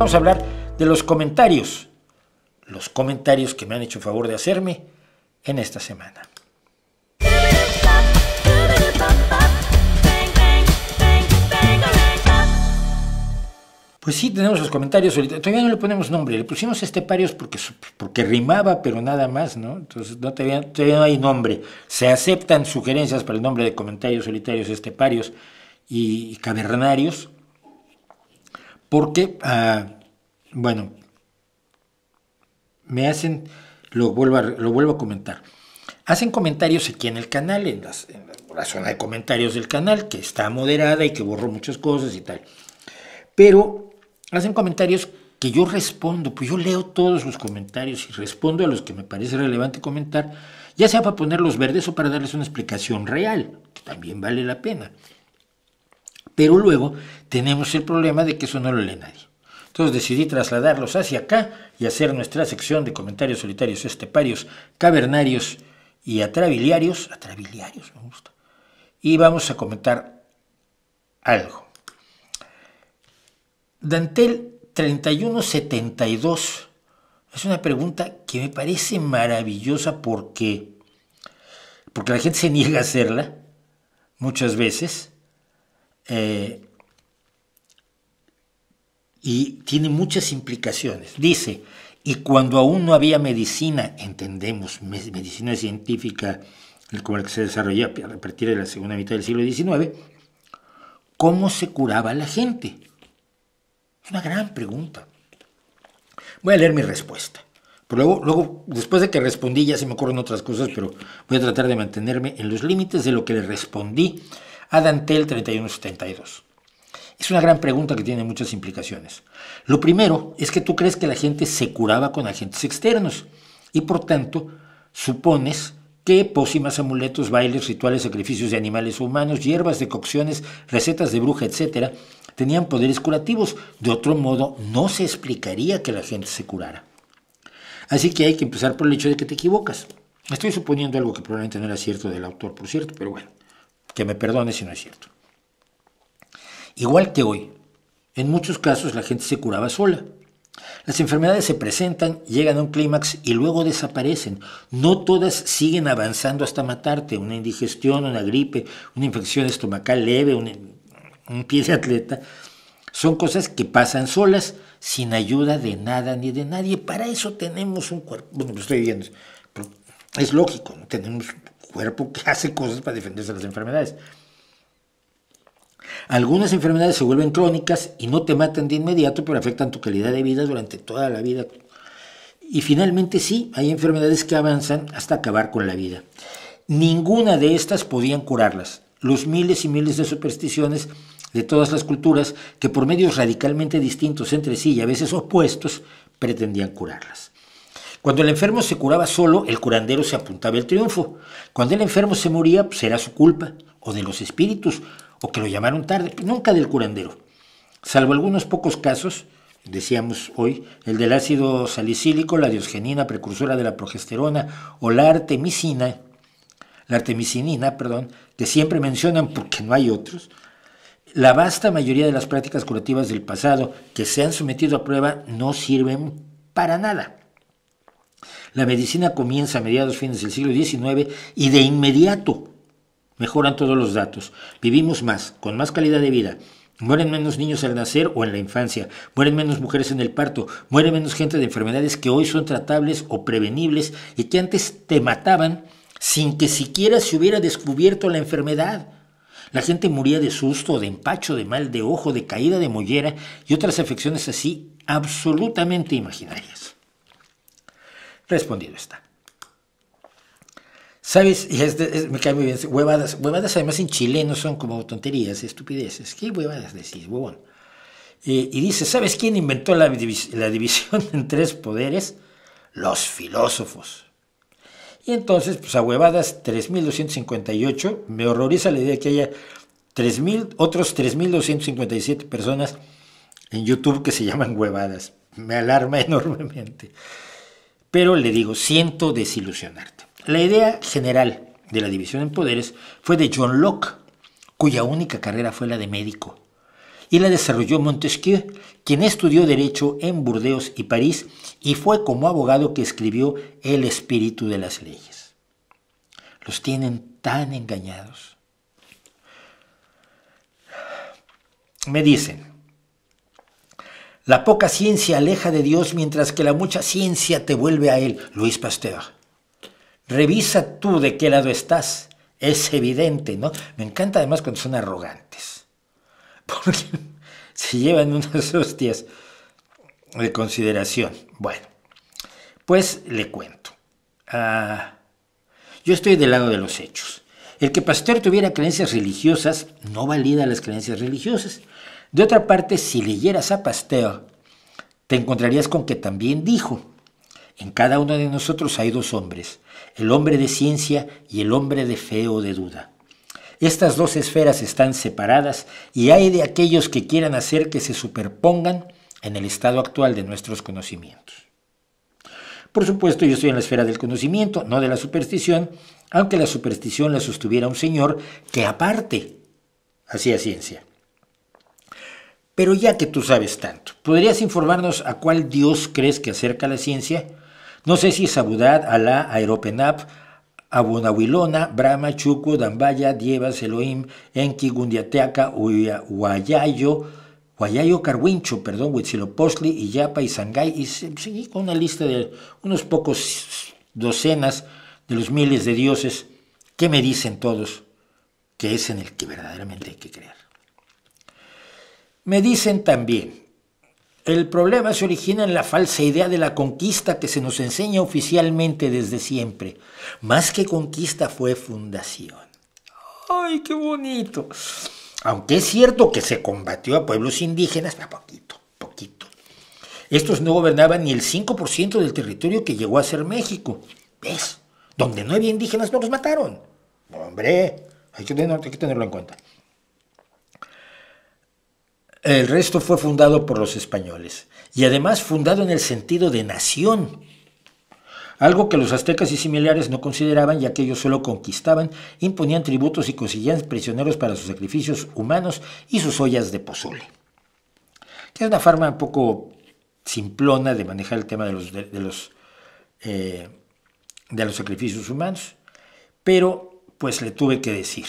Vamos a hablar de los comentarios que me han hecho favor de hacerme en esta semana. Pues sí, tenemos los comentarios ahorita. Todavía no le ponemos nombre, le pusimos esteparios porque rimaba, pero nada más, ¿no? Entonces todavía no hay nombre. Se aceptan sugerencias para el nombre de comentarios solitarios, esteparios y cavernarios, porque, bueno, me hacen, lo vuelvo a comentar, hacen comentarios aquí en el canal, en la zona de comentarios del canal, que está moderada y que borró muchas cosas y tal, pero hacen comentarios que yo respondo, pues yo leo todos los comentarios y respondo a los que me parece relevante comentar, ya sea para ponerlos verdes o para darles una explicación real, que también vale la pena. Pero luego tenemos el problema de que eso no lo lee nadie. Entonces decidí trasladarlos hacia acá y hacer nuestra sección de comentarios solitarios, esteparios, cavernarios y atrabiliarios me gusta. Y vamos a comentar algo. Dantel 3172 es una pregunta que me parece maravillosa porque la gente se niega a hacerla muchas veces. Y tiene muchas implicaciones. Dice, y cuando aún no había medicina, entendemos, medicina científica como la que se desarrolló a partir de la segunda mitad del siglo XIX, ¿cómo se curaba la gente? Es una gran pregunta. Voy a leer mi respuesta. Pero luego, después de que respondí, ya se me ocurren otras cosas, pero voy a tratar de mantenerme en los límites de lo que le respondí a Dantel 3172. Es una gran pregunta que tiene muchas implicaciones. Lo primero es que tú crees que la gente se curaba con agentes externos y por tanto supones que pócimas, amuletos, bailes, rituales, sacrificios de animales o humanos, hierbas, decocciones, recetas de bruja, etc., tenían poderes curativos. De otro modo, no se explicaría que la gente se curara. Así que hay que empezar por el hecho de que te equivocas. Estoy suponiendo algo que probablemente no era cierto del autor, por cierto, pero bueno, que me perdone si no es cierto. Igual que hoy, en muchos casos la gente se curaba sola. Las enfermedades se presentan, llegan a un clímax y luego desaparecen. No todas siguen avanzando hasta matarte. Una indigestión, una gripe, una infección estomacal leve, un pie de atleta, son cosas que pasan solas, sin ayuda de nada ni de nadie. Para eso tenemos un cuerpo. Bueno, lo estoy viendo. Es lógico, ¿no? Tenemos un cuerpo que hace cosas para defenderse de las enfermedades. Algunas enfermedades se vuelven crónicas y no te matan de inmediato, pero afectan tu calidad de vida durante toda la vida. Y finalmente sí, hay enfermedades que avanzan hasta acabar con la vida. Ninguna de estas podían curarlas. Los miles y miles de supersticiones de todas las culturas, que por medios radicalmente distintos entre sí y a veces opuestos, pretendían curarlas. Cuando el enfermo se curaba solo, el curandero se apuntaba el triunfo. Cuando el enfermo se moría, pues era su culpa, o de los espíritus, o que lo llamaron tarde, nunca del curandero. Salvo algunos pocos casos, decíamos hoy, el del ácido salicílico, la diosgenina, precursora de la progesterona, o la artemisinina, que siempre mencionan porque no hay otros. La vasta mayoría de las prácticas curativas del pasado que se han sometido a prueba no sirven para nada. La medicina comienza a mediados fines del siglo XIX y de inmediato mejoran todos los datos. Vivimos más, con más calidad de vida. Mueren menos niños al nacer o en la infancia. Mueren menos mujeres en el parto. Muere menos gente de enfermedades que hoy son tratables o prevenibles y que antes te mataban sin que siquiera se hubiera descubierto la enfermedad. La gente moría de susto, de empacho, de mal de ojo, de caída de mollera y otras afecciones así absolutamente imaginarias. Respondido está. ¿Sabes? Me cae muy bien. Huevadas además en chileno son como tonterías, estupideces. ¿Qué huevadas decís, huevón? Y dice, ¿sabes quién inventó la división en tres poderes? Los filósofos. Y entonces, pues a huevadas 3258, me horroriza la idea de que haya otros 3257 personas en YouTube que se llaman huevadas. Me alarma enormemente. Pero le digo, siento desilusionarte. La idea general de la división en poderes fue de John Locke, cuya única carrera fue la de médico. y la desarrolló Montesquieu, quien estudió Derecho en Burdeos y París y fue como abogado que escribió El espíritu de las leyes. Los tienen tan engañados. Me dicen, la poca ciencia aleja de Dios mientras que la mucha ciencia te vuelve a Él. Louis Pasteur. Revisa tú de qué lado estás. Es evidente, ¿no? Me encanta además cuando son arrogantes. Porque se llevan unas hostias de consideración. Bueno, pues le cuento. Yo estoy del lado de los hechos. El que Pasteur tuviera creencias religiosas no valida las creencias religiosas. De otra parte, si leyeras a Pasteur, te encontrarías con que también dijo: en cada uno de nosotros hay dos hombres, el hombre de ciencia y el hombre de fe o de duda. Estas dos esferas están separadas y hay de aquellos que quieran hacer que se superpongan en el estado actual de nuestros conocimientos. Por supuesto, yo estoy en la esfera del conocimiento, no de la superstición, aunque la superstición la sostuviera un señor que aparte hacía ciencia. Pero ya que tú sabes tanto, ¿podrías informarnos a cuál Dios crees que acerca la ciencia? No sé si es Abudat, Alá, Aeropenap, Abunahuilona, Brahma, Chucu, Dambaya, Dievas, Elohim, Enki, Gundiateaca, Huayayo, Carhuincho, Huitzilopochtli, Iyapa y Sangay, y seguí con una lista de unos pocos docenas de los miles de dioses que me dicen todos que es en el que verdaderamente hay que creer. Me dicen también, el problema se origina en la falsa idea de la conquista que se nos enseña oficialmente desde siempre. Más que conquista fue fundación. ¡Ay, qué bonito! Aunque es cierto que se combatió a pueblos indígenas, poquito. Estos no gobernaban ni el 5% del territorio que llegó a ser México. ¿Ves? Donde no había indígenas no los mataron. Hombre, hay que tenerlo en cuenta. El resto fue fundado por los españoles, y además fundado en el sentido de nación, algo que los aztecas y similares no consideraban, ya que ellos solo conquistaban, imponían tributos y conseguían prisioneros para sus sacrificios humanos y sus ollas de pozole. Que es una forma un poco simplona de manejar el tema de los sacrificios humanos, pero pues le tuve que decir.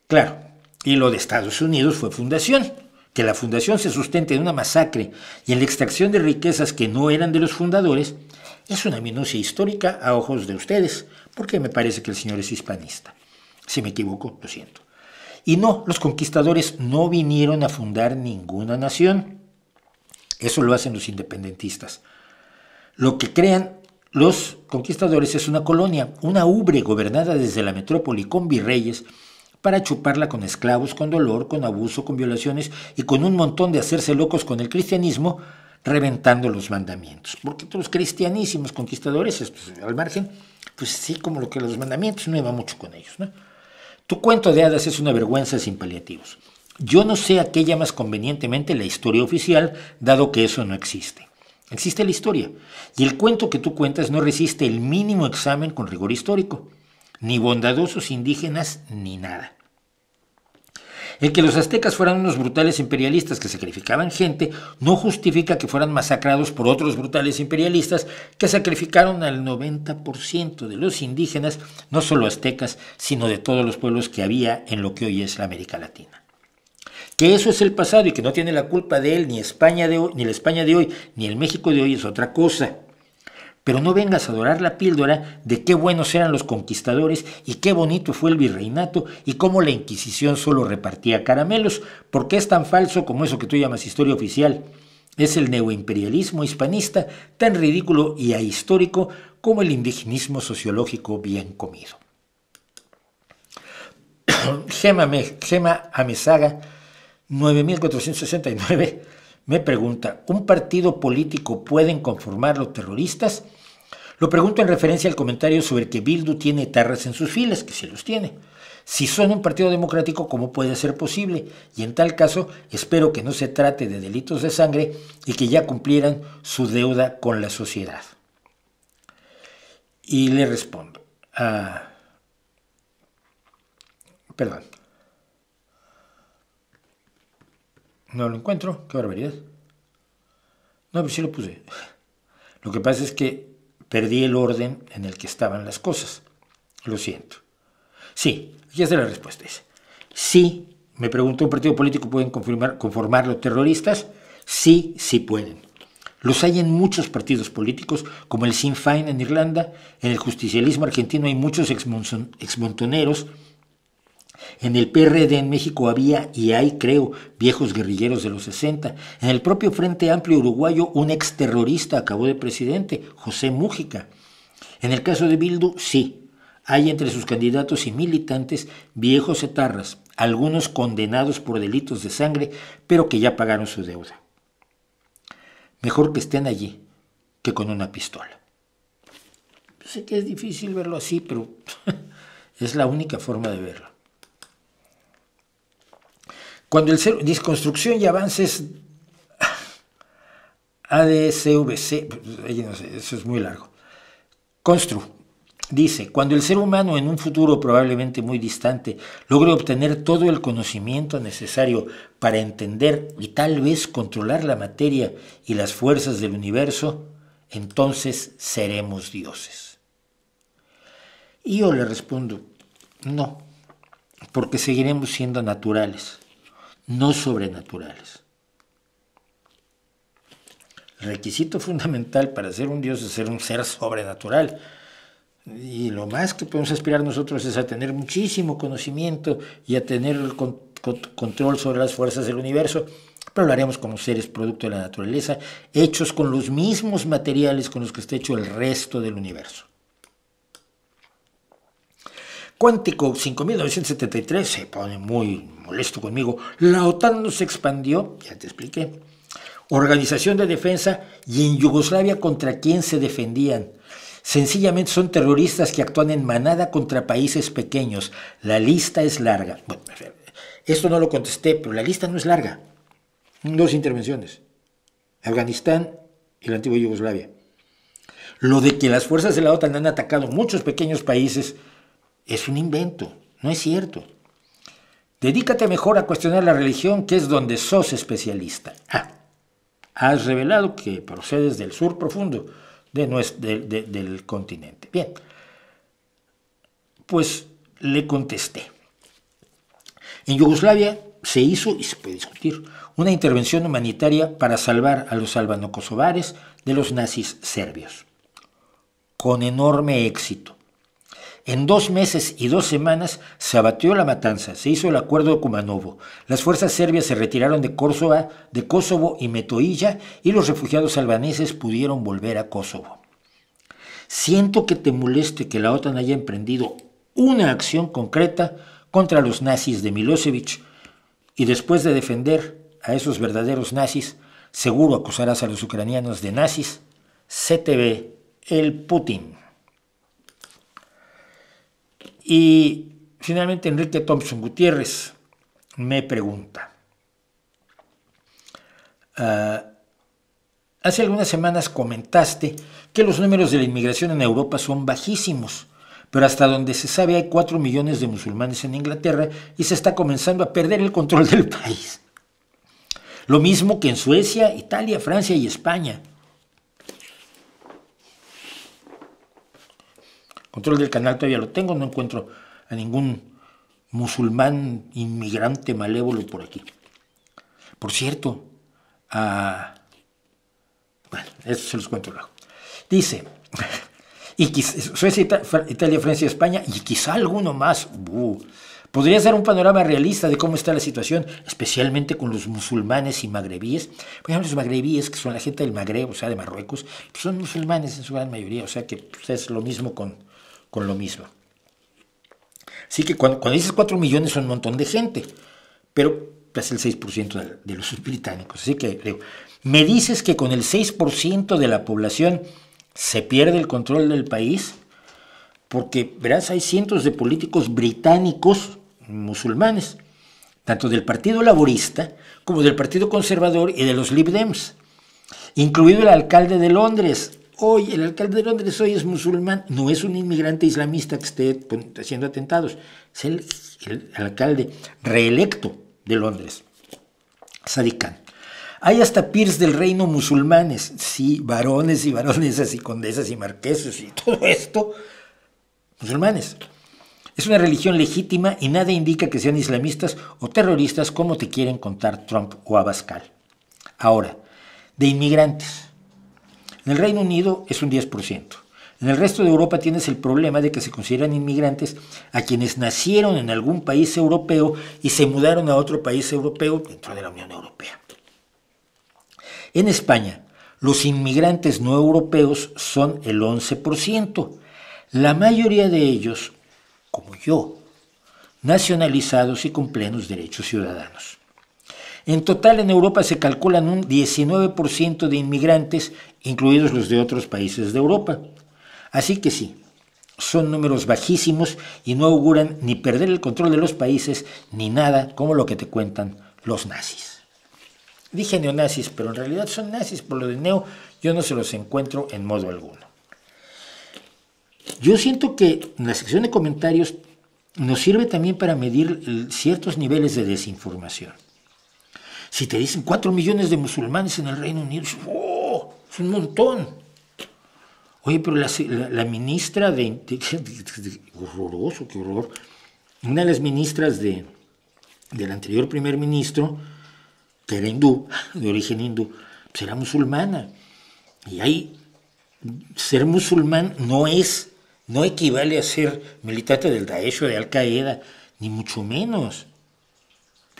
Claro. Y lo de Estados Unidos fue fundación. Que la fundación se sustente en una masacre y en la extracción de riquezas que no eran de los fundadores es una minucia histórica a ojos de ustedes, porque me parece que el señor es hispanista. Si me equivoco, lo siento. Y no, los conquistadores no vinieron a fundar ninguna nación. Eso lo hacen los independentistas. Lo que crean los conquistadores es una colonia, una ubre gobernada desde la metrópoli con virreyes, para chuparla con esclavos, con dolor, con abuso, con violaciones y con un montón de hacerse locos con el cristianismo, reventando los mandamientos. Porque los cristianísimos conquistadores, al margen, pues sí, como lo que los mandamientos, no iba mucho con ellos, ¿no? Tu cuento de hadas es una vergüenza sin paliativos. Yo no sé a qué llamas convenientemente la historia oficial, dado que eso no existe. Existe la historia, y el cuento que tú cuentas no resiste el mínimo examen con rigor histórico. Ni bondadosos indígenas, ni nada. El que los aztecas fueran unos brutales imperialistas que sacrificaban gente no justifica que fueran masacrados por otros brutales imperialistas que sacrificaron al 90% de los indígenas, no solo aztecas, sino de todos los pueblos que había en lo que hoy es la América Latina. Que eso es el pasado y que no tiene la culpa de él ni España de hoy, ni la España de hoy, ni el México de hoy es otra cosa. Pero no vengas a dorar la píldora de qué buenos eran los conquistadores y qué bonito fue el virreinato y cómo la Inquisición solo repartía caramelos, porque es tan falso como eso que tú llamas historia oficial. Es el neoimperialismo hispanista tan ridículo y ahistórico como el indigenismo sociológico bien comido. Gema Amezaga, 9469, me pregunta, ¿un partido político pueden conformarlo terroristas? Lo pregunto en referencia al comentario sobre que Bildu tiene etarras en sus filas, que sí los tiene. Si son un partido democrático, ¿cómo puede ser posible? Y en tal caso, espero que no se trate de delitos de sangre y que ya cumplieran su deuda con la sociedad. Y le respondo. No lo encuentro, qué barbaridad. No, pero sí lo puse. Lo que pasa es que perdí el orden en el que estaban las cosas. Lo siento. Sí, aquí está la respuesta. Dice, sí, me preguntó, ¿un partido político pueden conformarlo terroristas? Sí, sí pueden. Los hay en muchos partidos políticos, como el Sinn Féin en Irlanda. En el justicialismo argentino hay muchos exmontoneros. En el PRD en México había y hay, creo, viejos guerrilleros de los 60. En el propio Frente Amplio uruguayo, un exterrorista acabó de presidente, José Mújica. En el caso de Bildu, sí, hay entre sus candidatos y militantes viejos etarras, algunos condenados por delitos de sangre, pero que ya pagaron su deuda. Mejor que estén allí que con una pistola. Sé que es difícil verlo así, pero es la única forma de verlo. Cuando el ser, disconstrucción y avances ADCVC, no sé, eso es muy largo. Constru dice, cuando el ser humano en un futuro probablemente muy distante logre obtener todo el conocimiento necesario para entender y tal vez controlar la materia y las fuerzas del universo, entonces seremos dioses. Y yo le respondo, no, porque seguiremos siendo naturales, no sobrenaturales. El requisito fundamental para ser un dios es ser un ser sobrenatural. Y lo más que podemos aspirar nosotros es a tener muchísimo conocimiento y a tener el control sobre las fuerzas del universo, pero lo haremos como seres producto de la naturaleza, hechos con los mismos materiales con los que está hecho el resto del universo. Cuántico 5973 se pone muy molesto conmigo. La OTAN no se expandió, ya te expliqué. Organización de defensa, y en Yugoslavia contra quién se defendían. Sencillamente son terroristas que actúan en manada contra países pequeños. La lista es larga. Bueno, esto no lo contesté, pero la lista no es larga. 2 intervenciones. Afganistán y la antigua Yugoslavia. Lo de que las fuerzas de la OTAN han atacado muchos pequeños países es un invento, no es cierto. Dedícate mejor a cuestionar la religión, que es donde sos especialista. Has revelado que procedes del sur profundo del continente. Bien, pues le contesté. En Yugoslavia se hizo, y se puede discutir, una intervención humanitaria para salvar a los albano-kosovares de los nazis serbios, con enorme éxito. En 2 meses y 2 semanas se abatió la matanza, se hizo el acuerdo de Kumanovo, las fuerzas serbias se retiraron de Kosovo y Metohija y los refugiados albaneses pudieron volver a Kosovo. Siento que te moleste que la OTAN haya emprendido una acción concreta contra los nazis de Milosevic y después de defender a esos verdaderos nazis, seguro acusarás a los ucranianos de nazis. Se te ve el Putin. Y finalmente Enrique Thompson Gutiérrez me pregunta, hace algunas semanas comentaste que los números de la inmigración en Europa son bajísimos, pero hasta donde se sabe hay 4 millones de musulmanes en Inglaterra y se está comenzando a perder el control del país. Lo mismo que en Suecia, Italia, Francia y España. Control del canal todavía lo tengo, no encuentro a ningún musulmán inmigrante malévolo por aquí. Por cierto, bueno, eso se los cuento luego. Dice, y Suecia, Italia, Francia, España y quizá alguno más. ¿Podrías dar un panorama realista de cómo está la situación, especialmente con los musulmanes y magrebíes? Por ejemplo, los magrebíes, que son la gente del Magreb, o sea, de Marruecos, pues son musulmanes en su gran mayoría, o sea que pues, es lo mismo con lo mismo. Así que cuando dices 4 millones son un montón de gente, pero es el 6% de los británicos. Así que me dices que con el 6% de la población se pierde el control del país, porque verás, hay cientos de políticos británicos musulmanes, tanto del Partido Laborista como del Partido Conservador y de los Lib Dems, incluido el alcalde de Londres. Hoy, el alcalde de Londres hoy es musulmán, no es un inmigrante islamista que esté haciendo atentados, es el alcalde reelecto de Londres. Sadiq Khan. Hay hasta peers del reino musulmanes, sí, varones y baronesas y condesas y marqueses y todo esto, musulmanes. Es una religión legítima y nada indica que sean islamistas o terroristas como te quieren contar Trump o Abascal. Ahora, de inmigrantes. En el Reino Unido es un 10%. En el resto de Europa tienes el problema de que se consideran inmigrantes a quienes nacieron en algún país europeo y se mudaron a otro país europeo dentro de la Unión Europea. En España, los inmigrantes no europeos son el 11%. La mayoría de ellos, como yo, nacionalizados y con plenos derechos ciudadanos. En total, en Europa se calculan un 19% de inmigrantes, incluidos los de otros países de Europa. Así que sí, son números bajísimos y no auguran ni perder el control de los países ni nada como lo que te cuentan los nazis. Dije neonazis, pero en realidad son nazis. Por lo de neo, yo no se los encuentro en modo alguno. Yo siento que en la sección de comentarios nos sirve también para medir ciertos niveles de desinformación. Si te dicen 4 millones de musulmanes en el Reino Unido, ¡oh! Es un montón. Oye, pero la ministra de horroroso, qué horror. Una de las ministras del anterior primer ministro, que era hindú, de origen hindú, pues era musulmana. Y ahí, ser musulmán no equivale a ser militante del Daesh o de Al-Qaeda, ni mucho menos.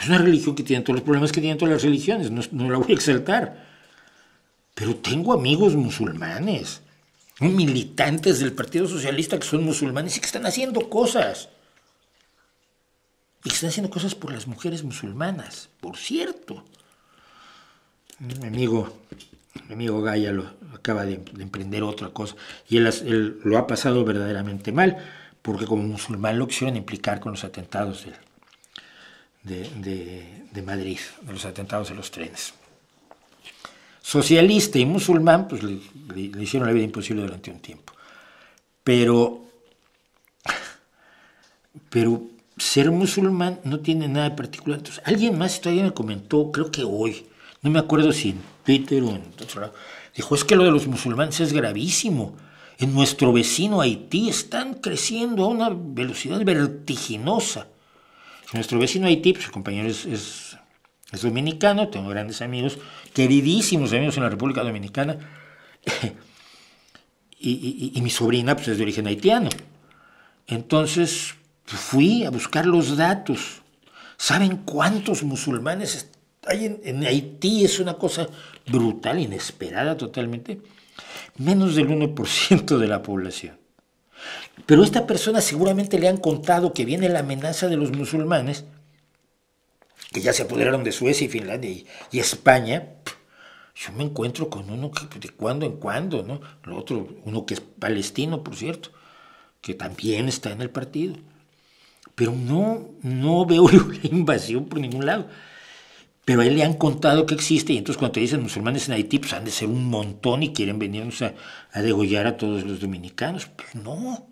Es una religión que tiene todos los problemas que tienen todas las religiones, no la voy a exaltar. Pero tengo amigos musulmanes, militantes del Partido Socialista que son musulmanes y que están haciendo cosas. Y que están haciendo cosas por las mujeres musulmanas, por cierto. Mi amigo Gaya acaba de emprender otra cosa y él lo ha pasado verdaderamente mal porque como musulmán lo quisieron implicar con los atentados de Madrid, de los atentados de los trenes. Socialista y musulmán, pues le hicieron la vida imposible durante un tiempo. Pero ser musulmán no tiene nada de particular. Entonces, alguien más todavía me comentó, creo que hoy, no me acuerdo si en Twitter o en otro lado, dijo, es que lo de los musulmanes es gravísimo. En nuestro vecino Haití están creciendo a una velocidad vertiginosa. Nuestro vecino Haití, pues el compañero es dominicano, tengo grandes amigos, queridísimos amigos en la República Dominicana, y mi sobrina pues es de origen haitiano. Entonces fui a buscar los datos. ¿Saben cuántos musulmanes hay en Haití? Es una cosa brutal, inesperada totalmente. Menos del 1% de la población. Pero a esta persona seguramente le han contado que viene la amenaza de los musulmanes, que ya se apoderaron de Suecia y Finlandia y España. Yo me encuentro con uno que de cuando en cuando, ¿no? Lo otro, uno que es palestino, por cierto, que también está en el partido. Pero no veo la invasión por ningún lado. Pero a él le han contado que existe, y entonces cuando te dicen musulmanes en Haití, pues han de ser un montón y quieren venirnos a degollar a todos los dominicanos. Pues no,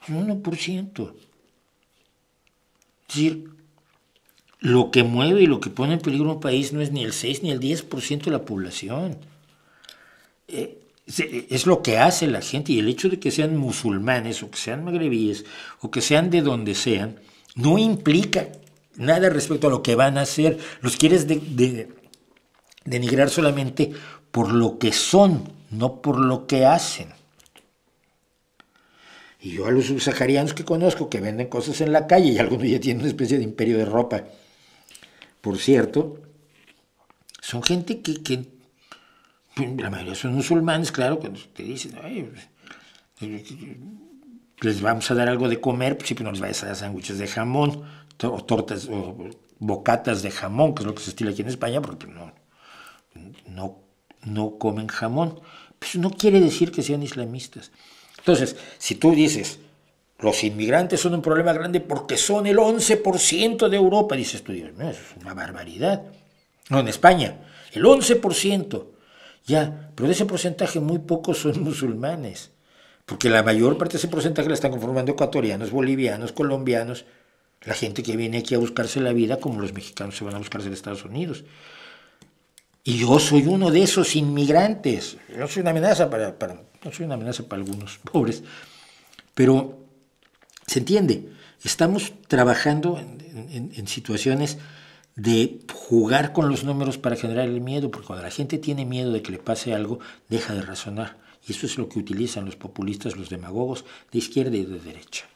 1%. Es decir, lo que mueve y lo que pone en peligro un país no es ni el 6 ni el 10% de la población. Es lo que hace la gente, y el hecho de que sean musulmanes o que sean magrebíes o que sean de donde sean, no implica nada respecto a lo que van a hacer. Los quieres denigrar solamente por lo que son, no por lo que hacen. Y yo a los subsaharianos que conozco que venden cosas en la calle, y algunos ya tienen una especie de imperio de ropa, por cierto, son gente que la mayoría son musulmanes, claro, cuando te dicen, les vamos a dar algo de comer, pues sí, pero no les vayas a dar sándwiches de jamón, o tortas, o bocatas de jamón, que es lo que se estila aquí en España, porque no comen jamón. Pues no quiere decir que sean islamistas. Entonces, si tú dices, los inmigrantes son un problema grande porque son el 11% de Europa, dices tú, Dios mío, eso es una barbaridad. No, en España, el 11%. Ya, pero de ese porcentaje muy pocos son musulmanes, porque la mayor parte de ese porcentaje la están conformando ecuatorianos, bolivianos, colombianos, La gente que viene aquí a buscarse la vida, como los mexicanos se van a buscarse en Estados Unidos. Y yo soy uno de esos inmigrantes. Yo soy una amenaza no soy una amenaza para algunos pobres, pero se entiende. Estamos trabajando en situaciones de jugar con los números para generar el miedo, porque cuando la gente tiene miedo de que le pase algo, deja de razonar. Y eso es lo que utilizan los populistas, los demagogos de izquierda y de derecha.